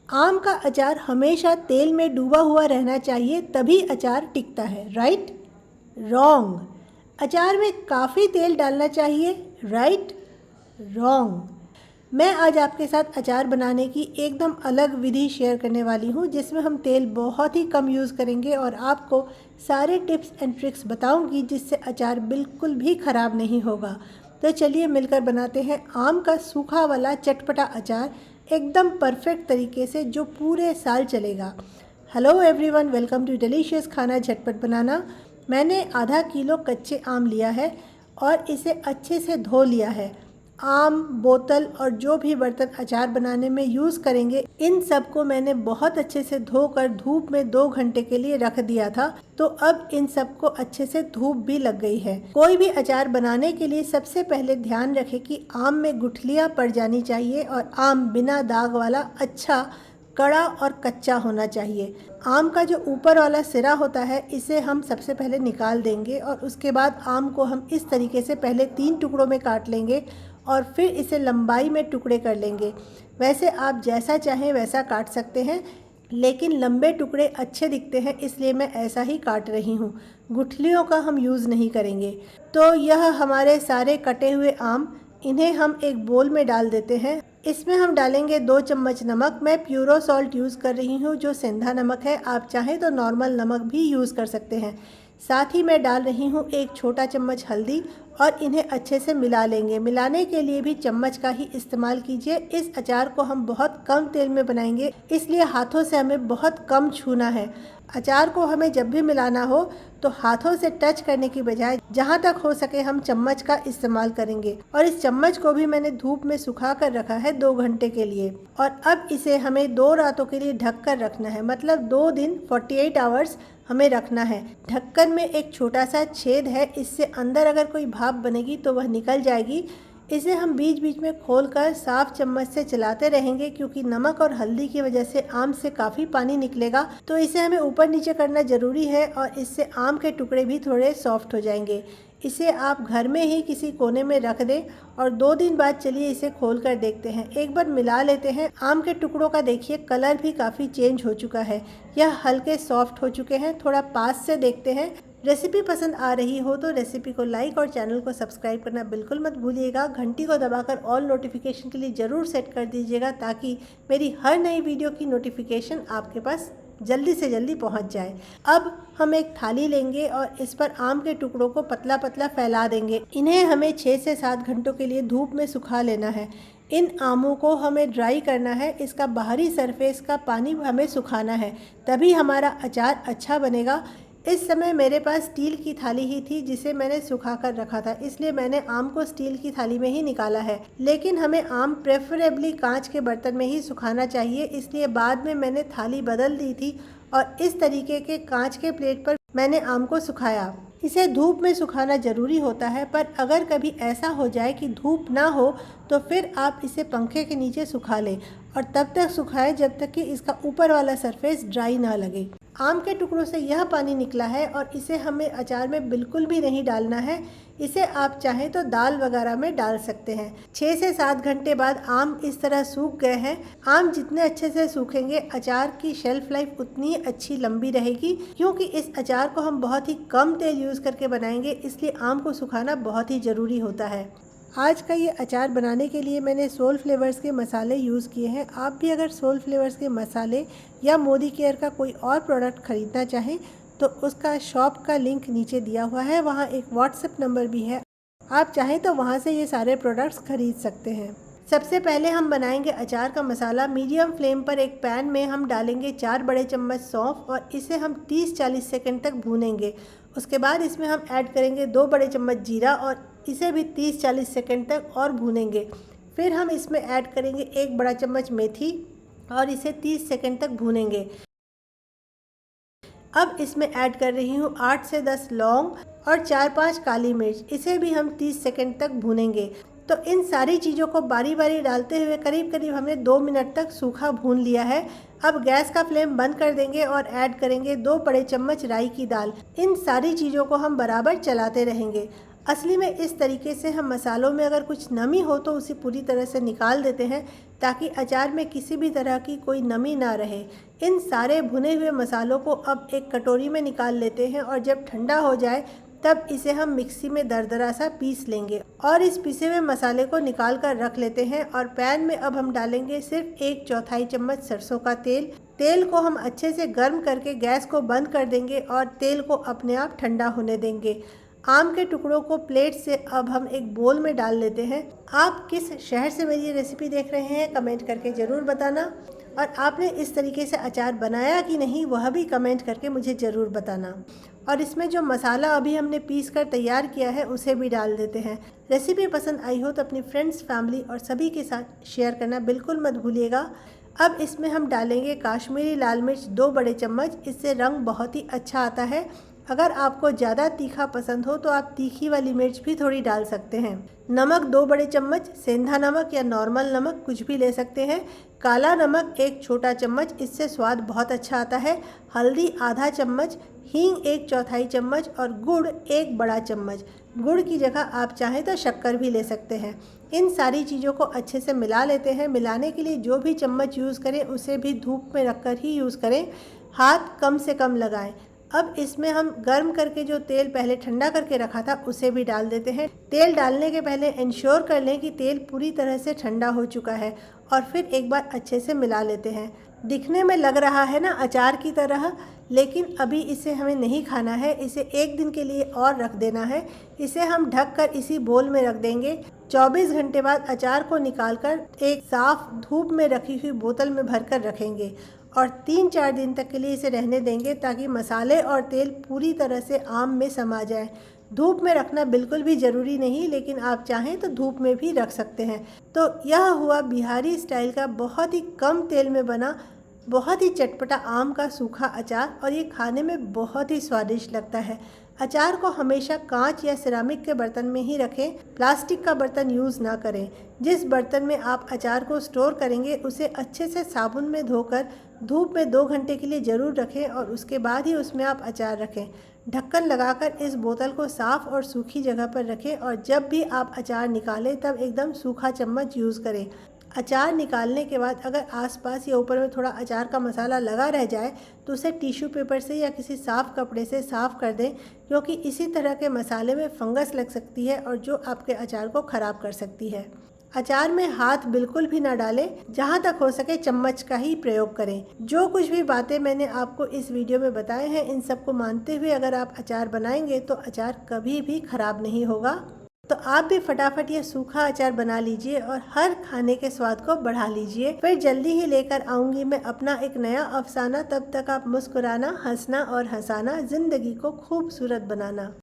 आम का अचार हमेशा तेल में डूबा हुआ रहना चाहिए, तभी अचार टिकता है, राइट? रॉन्ग। अचार में काफ़ी तेल डालना चाहिए, राइट? रॉन्ग। मैं आज आपके साथ अचार बनाने की एकदम अलग विधि शेयर करने वाली हूँ, जिसमें हम तेल बहुत ही कम यूज़ करेंगे और आपको सारे टिप्स एंड ट्रिक्स बताऊँगी, जिससे अचार बिल्कुल भी ख़राब नहीं होगा। तो चलिए मिलकर बनाते हैं आम का सूखा वाला चटपटा अचार, एकदम परफेक्ट तरीके से, जो पूरे साल चलेगा। Hello everyone, welcome to delicious खाना झटपट बनाना। मैंने आधा किलो कच्चे आम लिया है और इसे अच्छे से धो लिया है। आम, बोतल और जो भी बर्तन अचार बनाने में यूज़ करेंगे, इन सब को मैंने बहुत अच्छे से धोकर धूप में 2 घंटे के लिए रख दिया था। तो अब इन सब को अच्छे से धूप भी लग गई है। कोई भी अचार बनाने के लिए सबसे पहले ध्यान रखें कि आम में गुठलियाँ पड़ जानी चाहिए और आम बिना दाग वाला, अच्छा, कड़ा और कच्चा होना चाहिए। आम का जो ऊपर वाला सिरा होता है, इसे हम सबसे पहले निकाल देंगे और उसके बाद आम को हम इस तरीके से पहले 3 टुकड़ों में काट लेंगे और फिर इसे लंबाई में टुकड़े कर लेंगे। वैसे आप जैसा चाहें वैसा काट सकते हैं, लेकिन लंबे टुकड़े अच्छे दिखते हैं, इसलिए मैं ऐसा ही काट रही हूँ। गुठलियों का हम यूज़ नहीं करेंगे। तो यह हमारे सारे कटे हुए आम, इन्हें हम एक बोल में डाल देते हैं। इसमें हम डालेंगे 2 चम्मच नमक। मैं प्यूरो सॉल्ट यूज़ कर रही हूँ, जो सेंधा नमक है। आप चाहें तो नॉर्मल नमक भी यूज़ कर सकते हैं। साथ ही मैं डाल रही हूँ 1 छोटा चम्मच हल्दी और इन्हें अच्छे से मिला लेंगे। मिलाने के लिए भी चम्मच का ही इस्तेमाल कीजिए। इस अचार को हम बहुत कम तेल में बनाएंगे, इसलिए हाथों से हमें बहुत कम छूना है। अचार को हमें जब भी मिलाना हो तो हाथों से टच करने की बजाय जहाँ तक हो सके हम चम्मच का इस्तेमाल करेंगे। और इस चम्मच को भी मैंने धूप में सुखा कर रखा है 2 घंटे के लिए। और अब इसे हमें 2 रातों के लिए ढक कर रखना है, मतलब 2 दिन 48 आवर्स हमें रखना है। ढक्कन में एक छोटा सा छेद है, इससे अंदर अगर कोई भाप बनेगी तो वह निकल जाएगी। इसे हम बीच बीच में खोलकर साफ चम्मच से चलाते रहेंगे, क्योंकि नमक और हल्दी की वजह से आम से काफ़ी पानी निकलेगा, तो इसे हमें ऊपर नीचे करना ज़रूरी है और इससे आम के टुकड़े भी थोड़े सॉफ्ट हो जाएंगे। इसे आप घर में ही किसी कोने में रख दें और 2 दिन बाद चलिए इसे खोल कर देखते हैं। एक बार मिला लेते हैं। आम के टुकड़ों का देखिए कलर भी काफ़ी चेंज हो चुका है, यह हल्के सॉफ्ट हो चुके हैं। थोड़ा पास से देखते हैं। रेसिपी पसंद आ रही हो तो रेसिपी को लाइक और चैनल को सब्सक्राइब करना बिल्कुल मत भूलिएगा। घंटी को दबाकर ऑल नोटिफिकेशन के लिए ज़रूर सेट कर दीजिएगा, ताकि मेरी हर नई वीडियो की नोटिफिकेशन आपके पास जल्दी से जल्दी पहुंच जाए। अब हम एक थाली लेंगे और इस पर आम के टुकड़ों को पतला पतला फैला देंगे। इन्हें हमें 6 से 7 घंटों के लिए धूप में सुखा लेना है। इन आमों को हमें ड्राई करना है, इसका बाहरी सरफेस का पानी हमें सुखाना है, तभी हमारा अचार अच्छा बनेगा। इस समय मेरे पास स्टील की थाली ही थी, जिसे मैंने सुखा कर रखा था, इसलिए मैंने आम को स्टील की थाली में ही निकाला है। लेकिन हमें आम प्रेफरेबली कांच के बर्तन में ही सुखाना चाहिए, इसलिए बाद में मैंने थाली बदल दी थी और इस तरीके के कांच के प्लेट पर मैंने आम को सुखाया। इसे धूप में सुखाना ज़रूरी होता है, पर अगर कभी ऐसा हो जाए कि धूप ना हो तो फिर आप इसे पंखे के नीचे सुखा लें और तब तक सुखाएं जब तक कि इसका ऊपर वाला सरफेस ड्राई ना लगे। आम के टुकड़ों से यह पानी निकला है और इसे हमें अचार में बिल्कुल भी नहीं डालना है। इसे आप चाहें तो दाल वगैरह में डाल सकते हैं। 6 से 7 घंटे बाद आम इस तरह सूख गए हैं। आम जितने अच्छे से सूखेंगे, अचार की शेल्फ लाइफ उतनी अच्छी लंबी रहेगी, क्योंकि इस अचार को हम बहुत ही कम तेल यूज़ करके बनाएंगे, इसलिए आम को सुखाना बहुत ही ज़रूरी होता है। आज का ये अचार बनाने के लिए मैंने सोल फ्लेवर्स के मसाले यूज़ किए हैं। आप भी अगर सोल फ्लेवर्स के मसाले या मोदी केयर का कोई और प्रोडक्ट ख़रीदना चाहें तो उसका शॉप का लिंक नीचे दिया हुआ है, वहाँ एक व्हाट्सएप नंबर भी है। आप चाहें तो वहाँ से ये सारे प्रोडक्ट्स खरीद सकते हैं। सबसे पहले हम बनाएंगे अचार का मसाला। मीडियम फ्लेम पर एक पैन में हम डालेंगे 4 बड़े चम्मच सौंफ और इसे हम 30-40 सेकंड तक भूनेंगे। उसके बाद इसमें हम ऐड करेंगे 2 बड़े चम्मच जीरा और इसे भी 30-40 सेकंड तक और भूनेंगे। फिर हम इसमें ऐड करेंगे 1 बड़ा चम्मच मेथी और इसे 30 सेकंड तक भूनेंगे। अब इसमें ऐड कर रही हूँ 8 से 10 लौंग और 4-5 काली मिर्च, इसे भी हम 30 सेकंड तक भूनेंगे। तो इन सारी चीज़ों को बारी बारी डालते हुए करीब करीब हमने 2 मिनट तक सूखा भून लिया है। अब गैस का फ्लेम बंद कर देंगे और ऐड करेंगे 2 बड़े चम्मच राई की दाल। इन सारी चीज़ों को हम बराबर चलाते रहेंगे। असली में इस तरीके से हम मसालों में अगर कुछ नमी हो तो उसे पूरी तरह से निकाल देते हैं ताकि अचार में किसी भी तरह की कोई नमी ना रहे। इन सारे भुने हुए मसालों को अब एक कटोरी में निकाल लेते हैं और जब ठंडा हो जाए तब इसे हम मिक्सी में दरदरा सा पीस लेंगे और इस पिसे हुए मसाले को निकाल कर रख लेते हैं। और पैन में अब हम डालेंगे सिर्फ 1/4 चम्मच सरसों का तेल। तेल को हम अच्छे से गर्म करके गैस को बंद कर देंगे और तेल को अपने आप ठंडा होने देंगे। आम के टुकड़ों को प्लेट से अब हम एक बोल में डाल लेते हैं। आप किस शहर से मेरी ये रेसिपी देख रहे हैं कमेंट करके ज़रूर बताना, और आपने इस तरीके से अचार बनाया कि नहीं वह भी कमेंट करके मुझे ज़रूर बताना। और इसमें जो मसाला अभी हमने पीस कर तैयार किया है उसे भी डाल देते हैं। रेसिपी पसंद आई हो तो अपनी फ्रेंड्स, फैमिली और सभी के साथ शेयर करना बिल्कुल मत भूलिएगा। अब इसमें हम डालेंगे काश्मीरी लाल मिर्च 2 बड़े चम्मच, इससे रंग बहुत ही अच्छा आता है। अगर आपको ज़्यादा तीखा पसंद हो तो आप तीखी वाली मिर्च भी थोड़ी डाल सकते हैं। नमक 2 बड़े चम्मच, सेंधा नमक या नॉर्मल नमक कुछ भी ले सकते हैं। काला नमक 1 छोटा चम्मच, इससे स्वाद बहुत अच्छा आता है। हल्दी आधा चम्मच, हींग 1/4 चम्मच और गुड़ 1 बड़ा चम्मच। गुड़ की जगह आप चाहें तो शक्कर भी ले सकते हैं। इन सारी चीज़ों को अच्छे से मिला लेते हैं। मिलाने के लिए जो भी चम्मच यूज़ करें उसे भी धूप में रखकर ही यूज़ करें, हाथ कम से कम लगाएं। अब इसमें हम गर्म करके जो तेल पहले ठंडा करके रखा था उसे भी डाल देते हैं। तेल डालने के पहले इंश्योर कर लें कि तेल पूरी तरह से ठंडा हो चुका है और फिर एक बार अच्छे से मिला लेते हैं। दिखने में लग रहा है ना अचार की तरह, लेकिन अभी इसे हमें नहीं खाना है, इसे 1 दिन के लिए और रख देना है। इसे हम ढक कर इसी बोल में रख देंगे। 24 घंटे बाद अचार को निकालकर एक साफ धूप में रखी हुई बोतल में भरकर रखेंगे और 3-4 दिन तक के लिए इसे रहने देंगे ताकि मसाले और तेल पूरी तरह से आम में समा जाए। धूप में रखना बिल्कुल भी ज़रूरी नहीं, लेकिन आप चाहें तो धूप में भी रख सकते हैं। तो यह हुआ बिहारी स्टाइल का बहुत ही कम तेल में बना बहुत ही चटपटा आम का सूखा अचार, और ये खाने में बहुत ही स्वादिष्ट लगता है। अचार को हमेशा कांच या सिरामिक के बर्तन में ही रखें, प्लास्टिक का बर्तन यूज़ ना करें। जिस बर्तन में आप अचार को स्टोर करेंगे उसे अच्छे से साबुन में धोकर धूप में 2 घंटे के लिए ज़रूर रखें और उसके बाद ही उसमें आप अचार रखें। ढक्कन लगाकर इस बोतल को साफ़ और सूखी जगह पर रखें और जब भी आप अचार निकालें तब एकदम सूखा चम्मच यूज़ करें। अचार निकालने के बाद अगर आसपास या ऊपर में थोड़ा अचार का मसाला लगा रह जाए तो उसे टिश्यू पेपर से या किसी साफ़ कपड़े से साफ़ कर दें, क्योंकि इसी तरह के मसाले में फंगस लग सकती है और जो आपके अचार को ख़राब कर सकती है। अचार में हाथ बिल्कुल भी ना डालें, जहाँ तक हो सके चम्मच का ही प्रयोग करें। जो कुछ भी बातें मैंने आपको इस वीडियो में बताए हैं इन सबको मानते हुए अगर आप अचार बनाएंगे तो अचार कभी भी ख़राब नहीं होगा। तो आप भी फटाफट ये सूखा अचार बना लीजिए और हर खाने के स्वाद को बढ़ा लीजिए। फिर जल्दी ही लेकर आऊँगी मैं अपना एक नया अफसाना। तब तक आप मुस्कुराना, हंसना और हंसाना, ज़िंदगी को खूबसूरत बनाना।